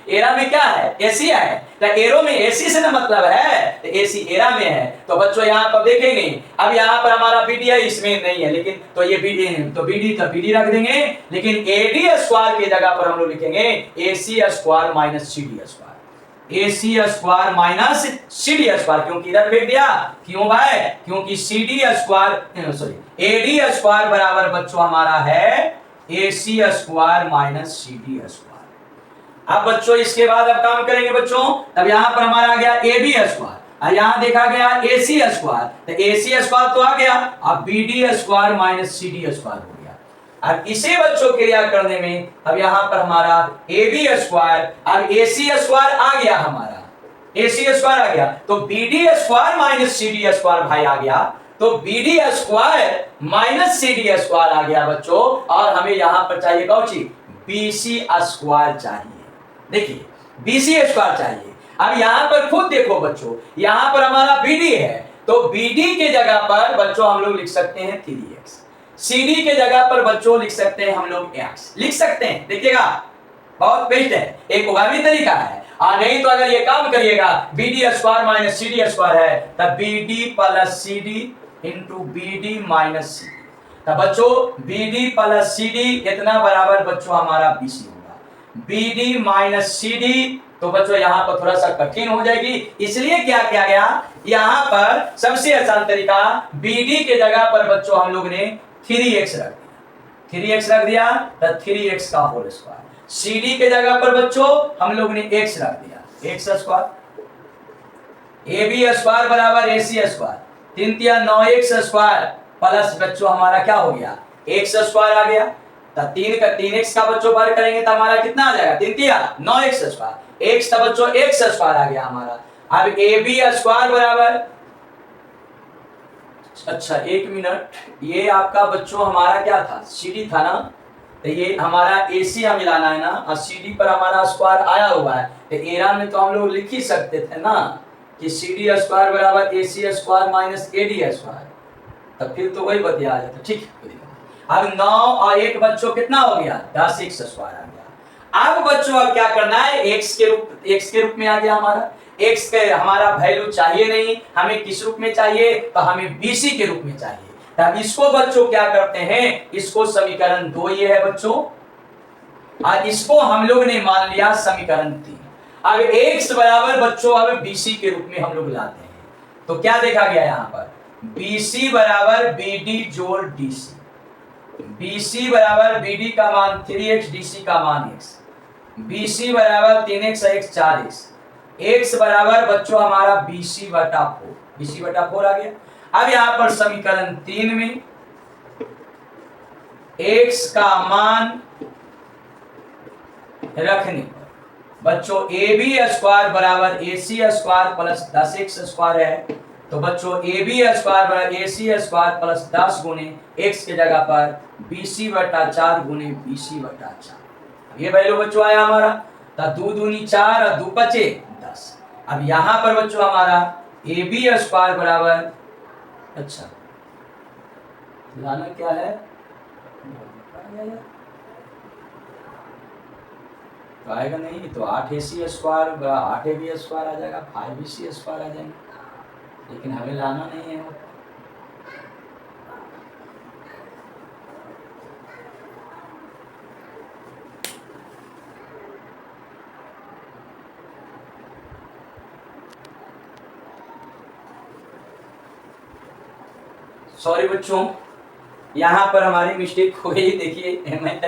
एरा में क्या है? AC है, तो एरो में AC से ना मतलब है, तो AC एरा में है, तो बच्चों यहाँ पर देखेंगे। अब यहाँ पर हमारा BD है, इसमें नहीं है, लेकिन तो ये BD है, तो BD रख देंगे, लेकिन AD स्क्वायर की जगह पर हम लोग लिखेंगे AC square minus CD square, AC square minus CD square, क्योंकि इधर फेंक दिया, क्यों भाई? क्योंकि CD square sorry AD square बराबर बच्चों हमारा है AC square minus CD square. अब बच्चों इसके बाद अब काम करेंगे बच्चों, तब यहां पर हमारा आ गया AB स्क्वायर और यहां देखा गया AC स्क्वायर, तो AC स्क्वायर तो आ गया, अब BD square minus CD square हो गया। अब इसे बच्चों क्रिया करने में अब यहां पर हमारा AB स्क्वायर, अब AC स्क्वायर आ गया, हमारा AC स्क्वायर आ गया, तो BD square minus CD square भाई आ गया, तो BD square minus CD square आ गया बच्चों, और हमें यहां पर चाहिए कौन सी? BC स्क्वायर चाहिए। देखिए BC स्क्वायर चाहिए। अब यहां पर खुद देखो बच्चों, यहां पर हमारा BD है, तो BD के जगह पर बच्चों हम लोग लिख सकते हैं 3x। CD के जगह पर बच्चों लिख सकते हैं हम लोग x, लिख सकते हैं। देखिएगा बहुत बेस्ट है, एक वह भी तरीका है। नहीं तो अगर ये काम करिएगा BD square minus CD square है, तब BD plus CD into BD minus CD, तब बच्चों BD प्लस CD कितना बराबर बच्चों हमारा BC होगा। BD माइनस CD तो बच्चों यहाँ पर थोड़ा सा कठिन हो जाएगी, इसलिए क्या किया गया, यहाँ पर सबसे आसान तरीका BD के जगह पर बच्चों हम लोग ने 3x रख दिया, 3x रख दिया तो 3x का होल स्क्वायर। CD के जगह पर बच्चों हम लोग ने x रख दिया, x स्क्वायर। AB स्क्वायर बराबर AC स्क्वायर, 3 तिया 9x स्क्वायर प्लस बच्चों हमारा क्या हो गया, x स्क्वायर आ गया। तो 3 का 3x का बच्चों वर्ग करेंगे तो हमारा कितना आ जाएगा, 3 तिया 9x स्क्वायर, x का बच्चों x स्क्वायर आ गया हमारा। अब AB स्क्वायर बराबर, अच्छा एक मिनट, ये आपका बच्चों हमारा क्या था, CD था ना, तो ये हमारा AC हम मिलाना है ना, और CD पर हमारा स्क्वायर आया हुआ है, तो एरा में तो हम लोग लिख ही सकते थे ना कि CD स्क्वायर बराबर AC square minus AD square, तब फिर तो वही बतिया जाता। ठीक है, अब 9 और 1 बच्चों कितना हो गया, 10x स्क्वायर आ गया। अब बच्चों अब क्या करना है, x के रूप में आ गया हमारा, x के हमारा वैल्यू चाहिए नहीं, हमें किस रूप में चाहिए, तो हमें BC के रूप में चाहिए। तब इसको बच्चों क्या करते हैं, इसको समीकरण 2 ये है बच्चों, और इसको हम लोग ने मान लिया समीकरण 3। अब x बराबर बच्चों अब BC के रूप में हम लोग लाते हैं, तो क्या देखा गया यहाँ पर, BC बराबर BD जोड़ DC, BC बराबर BD का मान 3x, DC का मान x, BC बराबर 3x x 4x, x बराबर बच्चों हमारा BC बटा 4, BC बटा 4 आ गया। अब यहां पर समीकरण 3 में x का मान रखने पर बच्चों AB स्क्वायर बराबर AC square plus 10x square है, तो बच्चों AB स्क्वायर बराबर AC स्क्वायर प्लस 10 गुने x के जगह पर BC बटा 4 गुने BC बटा 4, ये वैल्यू बच्चों आया हमारा। तो 2 दूनी 4 और 2 बचे 10। अब यहां पर बच्चों हमारा AB स्क्वायर बराबर, अच्छा लाना क्या है, तो आएगा नहीं, तो 8AC स्क्वायर 8AB स्क्वायर आ जाएगा, 5BC स्क्वायर आ जाएंगे, लेकिन हमें लाना नहीं है। सॉरी बच्चों, यहाँ पर हमारी मिस्टेक हो गई। देखिए मैं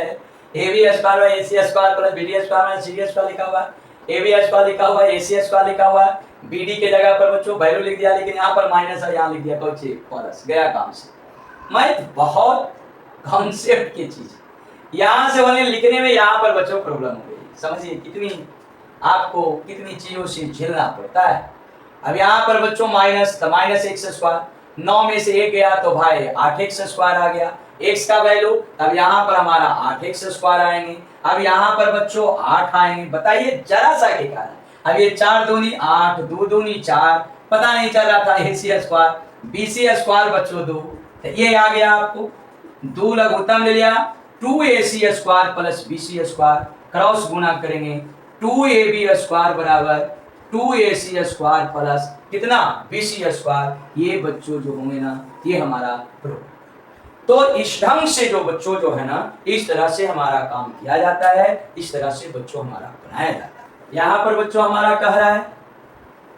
AB स्क्वायर और AC square plus BD square minus CD square लिखा हुआ है, AB स्क्वायर लिखा हुआ है, AC स्क्वायर लिखा हुआ है, BD के जगह पर बच्चों वैल्यू लिख दिया, लेकिन यहाँ पर माइनस और यहाँ लिख दिया बच्चे प्लस, गया काम से। मैं बहुत कॉन्सेप्ट की चीज यहाँ से होने लिखने में यहाँ पर बच्चों प्रॉब्लम हो गई, समझिए कितनी आपको कितनी चीजों से झेलना पड़ता है। अब यहाँ पर बच्चों माइनस, तो माइनस x स्क्वायर, 9 में से 1 गया तो भाई 8x स्क्वायर आ गया, x का वैल्यू, अब यहाँ पर हमारा 8x स्क्वायर आएंगे। अब यहाँ पर बच्चों 8 आएंगे, बताइए जरा सा के कारण। अब ये 4 दूनी 8, 2 दूनी 4, पता नहीं चल रहा था AC स्क्वायर, BC स्क्वायर बच्चों 2, तो ये आ गया आपको 2 लघुत्तम ले लिया, 2AC square plus BC square, cross गुना करेंगे 2AB स्क्वायर बराबर 2AC स्क्वायर प्लस कितना BC स्क्वायर, ये बच्चों जो होंगे ना ये हमारा प्रूफ। तो इस ढंग से जो बच्चों जो है ना, इस तरह से हमारा काम किया जाता है, इस तरह से बच्चों हमारा बनाया जाता है। यहाँ पर बच्चों हमारा कह रहा है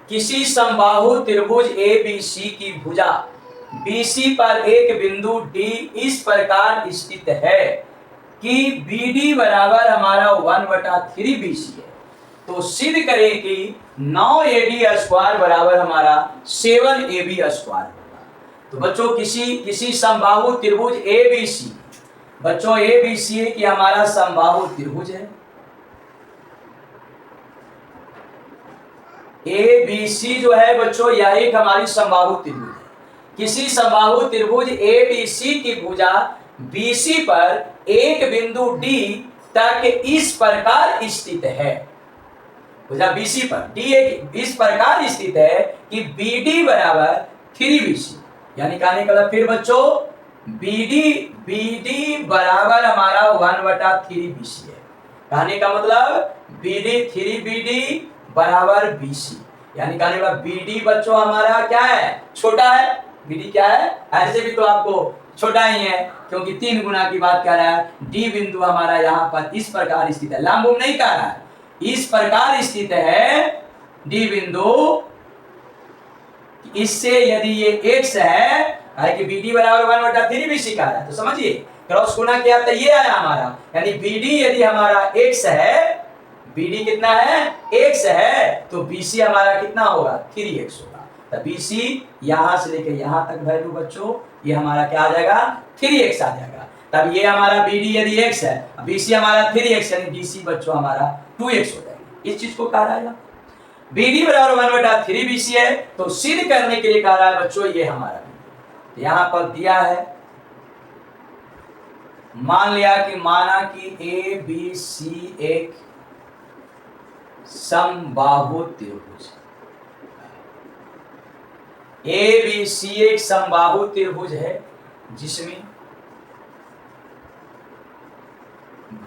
किसी समबाहु त्रिभुज ABC की भुजा BC पर एक बिंदु D इस प्रकार स्थित है कि BD बराबर हमारा 1/3 BC है, तो सिद्ध करें कि 9AD स्क्वायर बराबर हमारा 7AB स्क्वायर होगा। तो बच्चों किसी समबाहु त्रिभुज ABC, बच्चों ABC कि हमारा समबाहु त्रिभुज है, ABC जो है बच्चों यह एक हमारी समबाहु त्रिभुज है। किसी समबाहु त्रिभुज ABC की भुजा BC पर एक बिंदु D तक इस प्रकार स्थित है। बुझा? BC पर D इस प्रकार स्थित है कि BD बराबर 3BC, यानी कहने का मतलब फिर बच्चों BD बराबर हमारा 1/3BC है। कहने का मतलब BD 3BD बराबर BC, यानी कहने का BD बच्चों हमारा क्या है? छोटा है। BD क्या है? ऐसे भी तो आपको छोटा ही है, क्योंकि 3 गुना की बात कर रहा है। D बिंदु हमारा यहाँ पर इस प्रकार स्थित है, लंब नहीं कह रहा है, इस प्रकार स्थित है D बिंदु। इससे यदि ये x है कि BD बराबर 1/3BC का है, तो समझिए क्रॉस गुना किया तो ये आया हमारा, यानी BD यदि हमारा x है, BD कितना है? x है, तो BC हमारा कितना होगा? 3x होगा। तो BC यहां से लेकर यहां तक वैल्यू बच्चों ये हमारा क्या आ जाएगा? 3x आ जाएगा। तब ये हमारा BD यदि x है, BC हमारा 3x, यानी DC बच्चों हमारा 2x हो जाएगा। इस चीज को कह रहा है BD बराबर 1/3BC है, तो सिद्ध करने के लिए कह रहा है बच्चों ये हमारा यहां पर दिया है। मान लिया कि माना कि ABC एक समबाहु त्रिभुज, ABC एक समबाहु त्रिभुज है जिसमें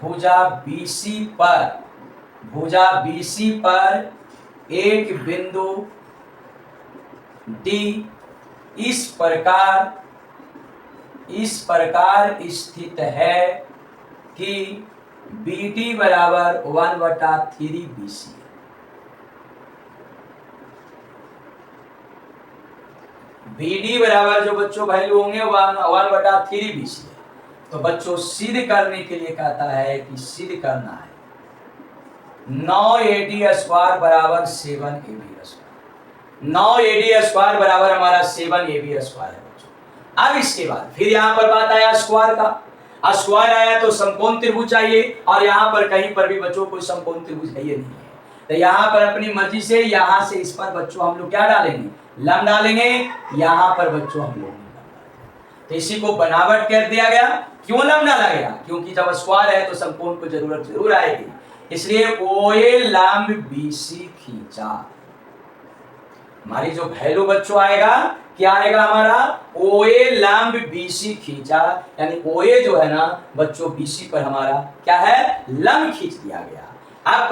भुजा BC पर एक बिंदु D इस प्रकार स्थित है कि BD बराबर 1/3BC है। BD बराबर जो बच्चों वैल्यू होंगे 1/3BC है। तो बच्चों सिद्ध करने के लिए कहता है कि सिद्ध करना है 9AD² बराबर 7AB²। 9AD² बराबर हमारा 7AB² है बच्चों। अब इसके बाद फिर यहाँ पर बात आया स्क्वायर का। स्क्वायर आया तो समकोण त्रिभुज चाहिए, और यहाँ पर कहीं पर भी बच्चों कोई समकोण त्रिभुज है ये नहीं है। तो यहाँ पर अपनी मर्जी से यहाँ से इस पर बच्चों हम लोग क्या डालेंगे? लंब डालेंगे। यहाँ पर बच्चों हम लोग तो इसी को बनावट कर दिया गया। क्यों लंब डाला गया? क्योंकि जब स्क्वायर है तो समकोण को जरूरत जरूर आएगी, इसलिए OA लंब BC खींचा। हमारी जो वैल्यू बच्चों आएगा क्या आएगा हमारा? OA लंब BC खींचा, यानी OA जो है ना बच्चों BC पर हमारा क्या है? लंब खींच दिया गया। अब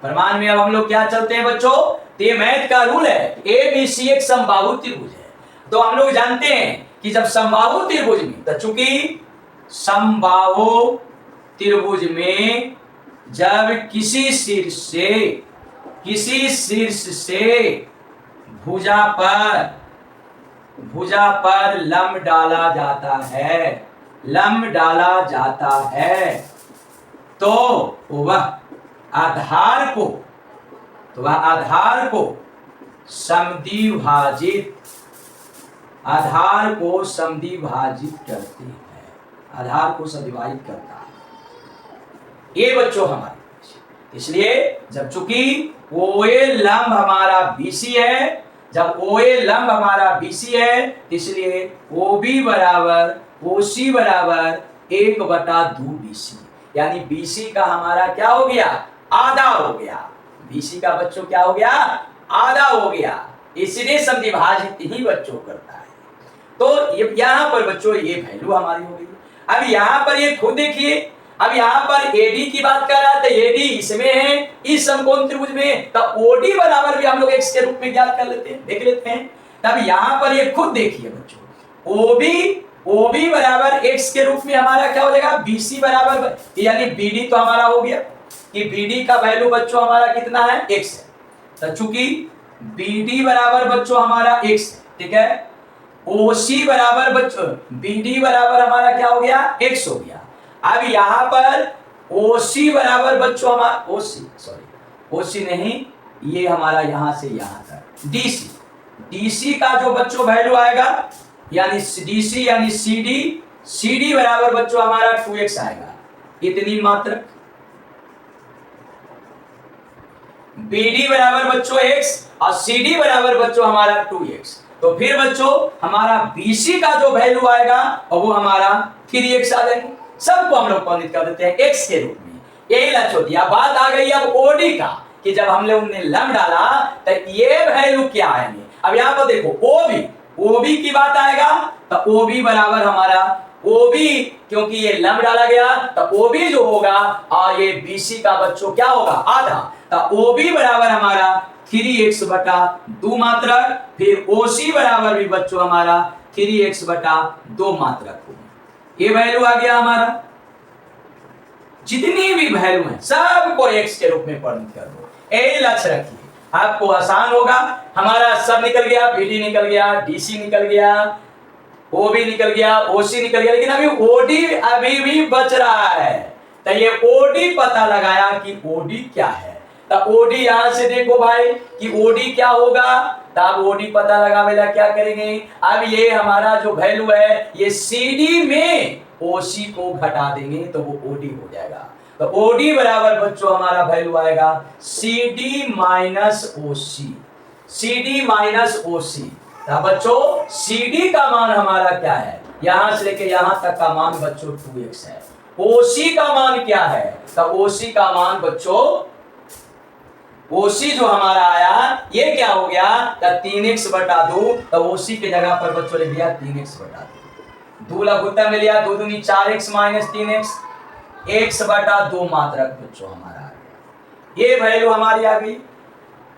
प्रमाण में अब हम लोग क्या चलते हैं बच्चों? ये मैथ का रूल है, ABC एक समबाहु त्रिभुज है। तो हम लोग जानते हैं कि जब समबाहु त्रिभुज में, तो चूंकि समबाहु त्रिभुज में जब किसी शीर्ष से भुजा पर लंब डाला जाता है, तो वह आधार को समद्विभाजित करती है, आधार को समद्विभाजित करता है ये बच्चों हमारे। इसलिए जब चूंकि OA लंब हमारा BC है, जब OA लंब हमारा BC है, इसलिए OB बराबर OC बराबर 1/2BC, यानी BC का हमारा क्या हो गया? आधा हो गया। BC का बच्चों क्या हो गया? आधा हो गया। इसलिए समद्विभाजित ही बच्चों करता है। तो यहाँ पर बच्चों ये वैल्यू हमारी हो गई। अब यहाँ पर ये खुद देखिए, अब यहाँ पर AD की बात कर रहा है, तो AD इसमें है इस समकोण त्रिभुज में, तो OD बराबर भी हम लोग x के रूप में ज्ञात कर लेते हैं, देख लेते हैं। तब यहाँ पर ये खुद देखिए बच्चों, OB बराबर x के रूप में हमारा क्या हो जाएगा? BC बराबर, यानी BD तो हमारा हो गया कि BD का वैल्यू बच्चों हमारा कितना है? x है। तो चूंकि BD बराबर बच्चों हमारा x है, ठीक है। OC बराबर बच्चों BD बराबर हमारा क्या हो गया? x हो गया। अब यहाँ पर OC बराबर बच्चों हमारा OC नहीं, ये हमारा यहां से यहां तक DC का जो बच्चों वैल्यू आएगा, यानी DC यानी CD बराबर बच्चों हमारा 2x आएगा, इतनी मात्रक। BD बराबर बच्चों x और CD बराबर बच्चों हमारा 2x। तो फिर बच्चों हमारा BC का जो वैल्यू आएगा और वो हमारा 3x आ जाएंगे। सबको हम लोग परिणित कर देते हैं x के रूप में। यही लक्ष्य होती है। अब बात आ गई अब ओडी का कि जब हम लोग ने लम डाला तो ये वैल्यू क्या आएंगे। अब यहाँ पर देखो ओबी की बात आएगा तो ओबी बराबर हमारा ओबी, क्योंकि ये लम डाला गया तो ओबी जो होगा और ये बीसी का बच्चों क्या होगा आधा, तो ओबी बराबर हमारा 3x बटा 2 मात्रक, फिर ओसी बराबर भी बच्चों हमारा 3x बटा 2 मात्रक होगी। ये वैल्यू आ गया हमारा। जितनी भी वैल्यू है सबको x के रूप में परिणित कर दो। यही लक्ष्य रखिए, आपको आसान होगा। हमारा सब निकल गया, बीडी निकल गया, डीसी निकल गया, ओबी निकल गया, ओसी निकल गया, लेकिन अभी ओडी अभी भी बच रहा है। तो ये ओडी पता लगाया कि ओडी क्या है। तो ओडी यहां से देखो भाई कि ओडी क्या होगा, तो आप ओडी पता लगावेला क्या करेंगे। अब ये हमारा जो वैल्यू है ये सीडी में ओसी को घटा देंगे तो वो ओडी हो जाएगा। तो ओडी बराबर बच्चों हमारा वैल्यू आएगा सीडी माइनस ओसी, सीडी माइनस ओसी। बच्चों सीडी का मान हमारा क्या है, यहां से लेके यहां तक का मान बच्चों 2x है। ओसी का मान क्या है, तो ओसी का मान बच्चों ओसी जो हमारा आया ये क्या हो गया, तो 3x बटा 2, तो ओसी के जगह पर बच्चों लिख दिया 3x बटा 2 लघुत्तम में लिया 2 दूनी 4x माइनस 3x, x बटा 2 मात्रक बच्चों हमारा आ गया। ये वैल्यू हमारी आ गई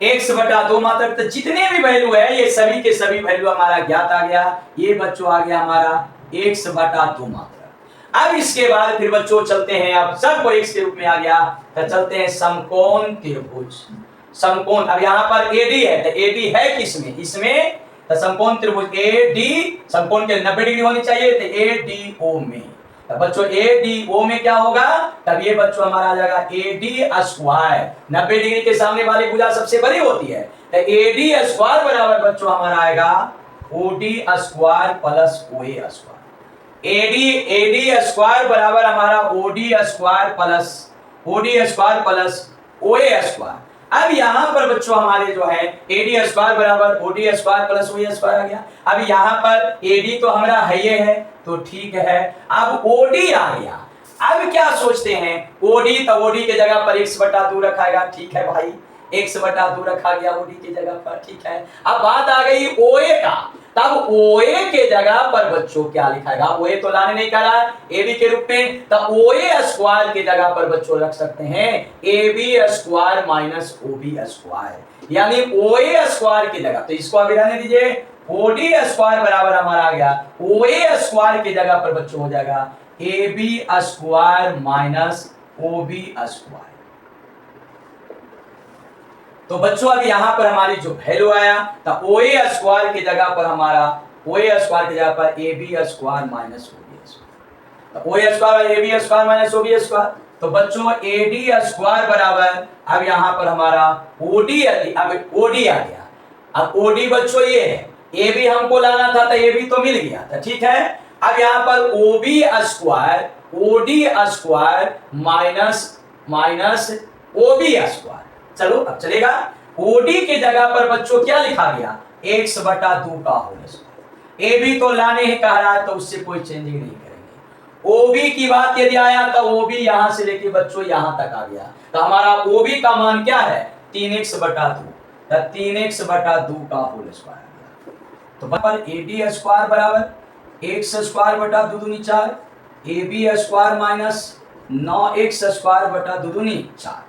x बटा 2 मात्रक। तो जितने भी वैल्यू है ये सभी के सभी वैल्यू हमारा ज्ञात आ गया। ये बच्चों आ गया हमारा x बटा 2 मात्रक। अब इसके बाद फिर बच्चों चलते हैं, अब सबको x के रूप में आ गया, तो चलते हैं समकोण त्रिभुज। समकोण, अब यहाँ पर AD है, तो AD है किसमें, इसमें, तो समकोण त्रिभुज AD समकोण के 90 डिग्री होनी चाहिए, तो ADO में। तो बच्चों ADO में क्या होगा, तब ये बच्चों हमारा आ जाएगा AD स्क्वायर। 90 डिग्री के सामने वाली भुजा सबसे बड़ी होती है, तो AD स्क्वायर बराबर बच्चों हमारा आएगा OD square plus OA square. AD square बराबर हमारा OD square plus OA square. अब यहाँ पर बच्चों हमारे जो है AD स्क्वायर बराबर OD square plus OA square आ गया। अब यहाँ पर AD तो हमारा है ये है, तो ठीक है। अब OD आ गया। अब क्या सोचते हैं, OD तो OD के जगह पर x बटा 2 रखाएगा, ठीक है भाई, x बटा 2 रखा गया OD की जगह पर, ठीक है। अब बात आ गई OA का, तब OA के जगह पर बच्चों क्या लिखाएगा, OA तो लाने नहीं करा AB के रूप में, तब OA स्क्वायर के जगह पर बच्चों रख सकते हैं AB square minus OB square, यानी OA स्क्वायर की जगह, तो इसको अभी रहने दीजिए। OD स्क्वायर बराबर हमारा आ गया OA स्क्वायर की जगह पर बच्चों हो जाएगा AB square minus OB square. तो बच्चों अब यहां पर हमारी जो वैल्यू आया, तो OA स्क्वायर की जगह पर हमारा OA स्क्वायर की जगह पर AB square minus OB square, तो OA square AB square minus OB square. तो बच्चों AD स्क्वायर बराबर अब यहां पर हमारा OD, अब OD आ गया। अब OD बच्चों ये है, AB हमको लाना था, तो AB तो मिल गया था, ठीक है। अब यहां पर OB square minus OB square, चलो अब चलेगा। OD के जगह पर बच्चों क्या लिखा गया, x बटा 2 का होल स्क्वायर। AB तो लाने ही कह रहा है, तो उससे कोई चेंजिंग नहीं करेंगे। OB की बात यदि आया तो OB यहां से लेके बच्चों यहां तक आ गया, तो हमारा OB का मान क्या है 3x बटा 2, तो 3x बटा 2 का होल स्क्वायर आ गया। तो पर AD स्क्वायर बराबर x स्क्वायर बटा 2 दूनी 4, AB square minus 9x square बटा 2 दूनी 4।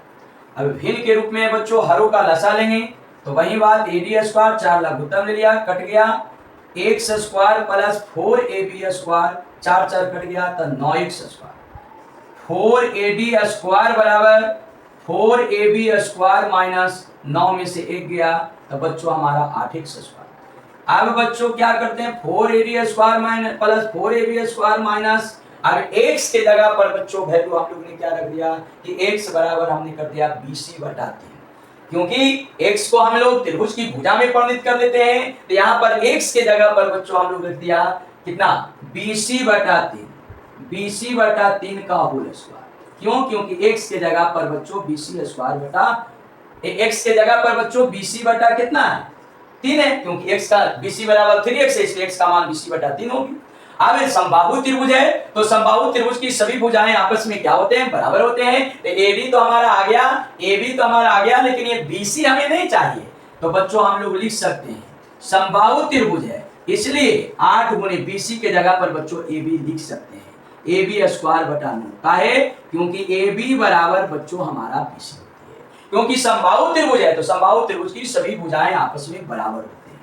अब भिन्न के रूप में बच्चों हरों का लसा लेंगे, तो वही बात AD स्क्वायर 4 लघुत्तम ले लिया, कट गया, x square plus 4AB square 4 4 cut गया, तो 9x स्क्वायर। 4AD स्क्वायर बराबर 4AB स्क्वायर माइनस 9 में से 1 गया, तो बच्चों हमारा 8x स्क्वायर। अब बच्चों क्या करते हैं 4AD square minus plus 4AB square minus, अब x के जगह पर बच्चों वैल्यू हम लोग ने क्या रख दिया कि x बराबर हमने कर दिया BC बटा 3, क्योंकि x को हम लोग त्रिभुज की भुजा में परिणित कर लेते हैं, तो यहाँ पर x के जगह पर बच्चों हम लोग रख दिया कितना BC बटा 3 का होल स्क्वायर। क्यों, क्योंकि x के जगह पर बच्चों BC स्क्वायर बटा x के जगह पर बच्चों BC बटा कितना है 3 है, क्योंकि x का BC बराबर 3x है, इसलिए x का मान BC बटा 3 होगी। अब समबाहु त्रिभुज है तो समबाहु त्रिभुज की सभी भुजाएं आपस में क्या होते हैं, बराबर होते हैं। तो AB तो हमारा आ गया, AB तो हमारा आ गया, लेकिन ये BC हमें नहीं चाहिए। तो बच्चों हम लोग लिख सकते हैं समबाहु त्रिभुज है, इसलिए 8 गुने BC के जगह पर बच्चों AB लिख सकते हैं। AB स्क्वायर बटा 9 काहे, क्योंकि AB बराबर बच्चों हमारा BC होती है। क्योंकि समबाहु त्रिभुज है तो समबाहु त्रिभुज की सभी भुजाएं आपस में बराबर होते हैं।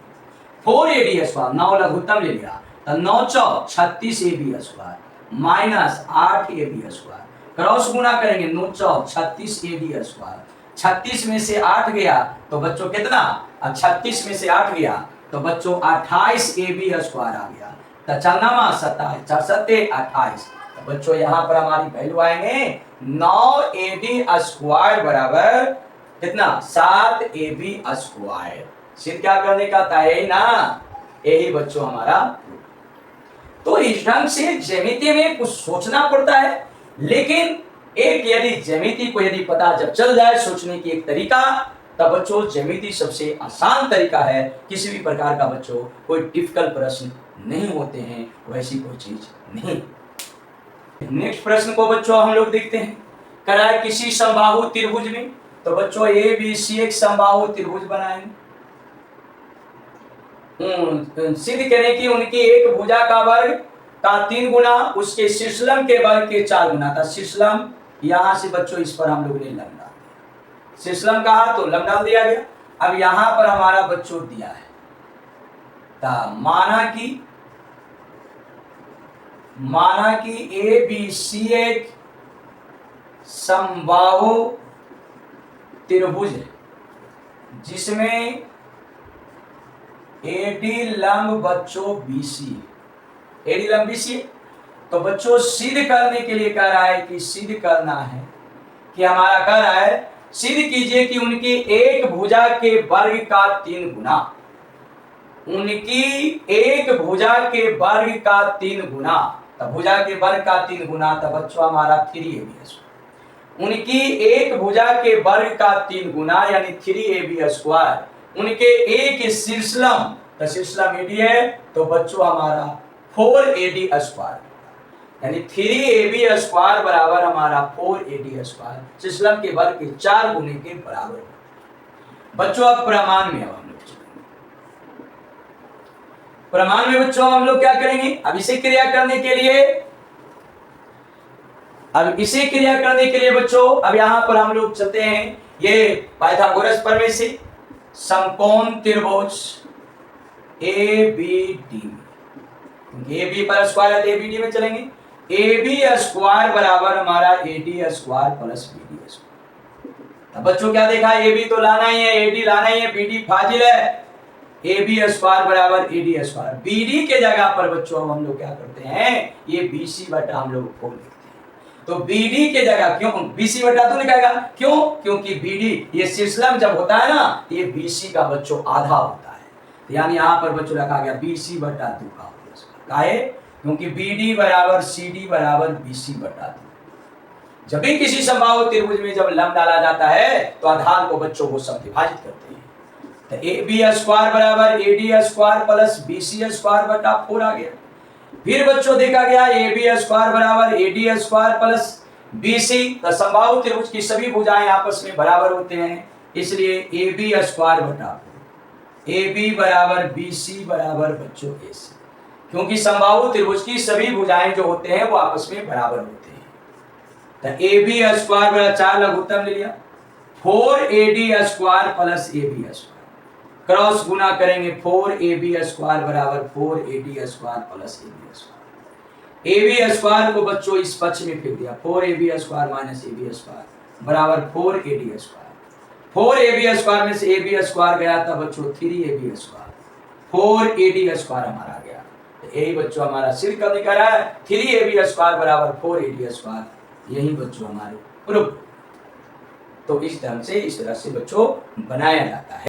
4AD स्क्वायर 9 लघुत्तम ले लिया तो 9 चौक 36 AB square minus 8 AB square, cross गुना करेंगे 9 चौक 36 AB स्क्वायर, 36 में से 8 गया तो बच्चों कितना, अब 36 में से 8 गया तो बच्चों 28 AB स्क्वायर आ गया। तो चलनामा 27 4 सत्ते 28। तो बच्चों यहाँ पर हमारी वैल्यू आएंगे 9AD स्क्वायर बराबर कितना 7AB स्क्वायर। सिर्फ क्या करने का था, यही ना, यही बच्चों हमारा। तो इस ढंग से ज्यामिति में कुछ सोचना पड़ता है, लेकिन एक यदि ज्यामिति को यदि पता जब चल जाए सोचने की एक तरीका, तब बच्चों ज्यामिति सबसे आसान तरीका है। किसी भी प्रकार का बच्चों कोई डिफिकल्ट प्रश्न नहीं होते हैं, वैसी कोई चीज नहीं। नेक्स्ट प्रश्न को बच्चों हम लोग देखते हैं। कह रहा है किसी समबाहु त्रिभुज में, तो बच्चों ABC एक समबाहु त्रिभुज बनाएंगे। सिद्ध करें कि उनकी एक भुजा का वर्ग का 3 गुना उसके शीर्षलम के वर्ग के 4 गुना था। शीर्षलम यहां से बच्चों इस पर हम लोग ने लम डाल दिया, शीर्षलम कहा तो लम डाल दिया गया। अब यहां पर हमारा बच्चों दिया है माना कि ABC एक समबाहु त्रिभुज है जिसमें AD लंब बच्चों BC है, AD लंब BC है। तो बच्चों सिद्ध करने के लिए कह रहा है कि सिद्ध करना है कि हमारा कह रहा है सिद्ध कीजिए कि उनकी एक भुजा के वर्ग का 3 गुना, उनकी एक भुजा के वर्ग का 3 गुना, तब भुजा के वर्ग का 3 गुना, तब बच्चों हमारा 3AB स्क्वायर। उनकी एक भुजा के वर्ग का 3 गुना यानी 3AB स्क्वायर, उनके एक शीर्षलम, तो शीर्षलम AD है तो बच्चों हमारा 4AD स्क्वायर, यानी 3AB स्क्वायर बराबर हमारा 4AD स्क्वायर, शीर्षलम के वर्ग के 4 गुने के बराबर है। बच्चों अब प्रमाण में हम लोग चलेंगे। प्रमाण में बच्चों हम लोग क्या करेंगे, अब इसे क्रिया करने के लिए बच्चों अब यहां पर हम लोग चलते हैं ये पाइथागोरस प्रमेय से। समकोण त्रिभुज ABD, AB पर स्क्वायर है तो ABD में चलेंगे। AB स्क्वायर बराबर हमारा AD square plus BD square. अब बच्चों क्या देखा, AB तो लाना ही है, AD लाना ही है, BD फाजिल है। AB स्क्वायर बराबर AD स्क्वायर, BD के जगह पर बच्चों हम लोग क्या करते हैं, ये BC बटा हम लोग खोल देते हैं। तो BD के जगह क्यों BC बटा 2 लिखाएगा, क्यों, क्योंकि BD ये शीर्षलम जब होता है ना ये BC का बच्चों आधा होता है, यानी यहाँ पर बच्चों रखा गया BC बटा 2 का काहे, क्योंकि BD बराबर CD बराबर BC बटा 2। जब भी किसी समबाहु त्रिभुज में जब लंब डाला जाता है तो आधार को बच्चों को सब विभाजित करते हैं। तो AB स्क्वायर बराबर AD square plus BC square बटा 4 आ गया। फिर बच्चों देखा गया AB स्क्वायर बराबर AD स्क्वायर प्लस BC, तो समबाहु त्रिभुज की सभी भुजाएं आपस में बराबर होते हैं, इसलिए AB स्क्वायर बटा 4, AB बराबर BC बराबर बच्चों AC, क्योंकि समबाहु त्रिभुज की सभी भुजाएं जो होते हैं वो आपस में बराबर होते हैं। तो AB स्क्वायर बराबर 4 लघुत्तम ले लिया, 4AD square plus AB square, cross गुना करेंगे 4AB स्क्वायर बराबर 4AD square plus AB square. AB square को बच्चों इस पक्ष में फेंक दिया, 4AB square minus AB square बराबर 4AD स्क्वायर। 4AB स्क्वायर में से AB स्क्वायर गया था बच्चों 3AB स्क्वायर, 4AD स्क्वायर हमारा गया। तो यही बच्चों हमारा सिद्ध करने का रहा है 3AB स्क्वायर बराबर 4AD स्क्वायर, यही बच्चों हमारे प्रूफ। तो इस ढंग से इस तरह से बच्चों बनाया जाता है।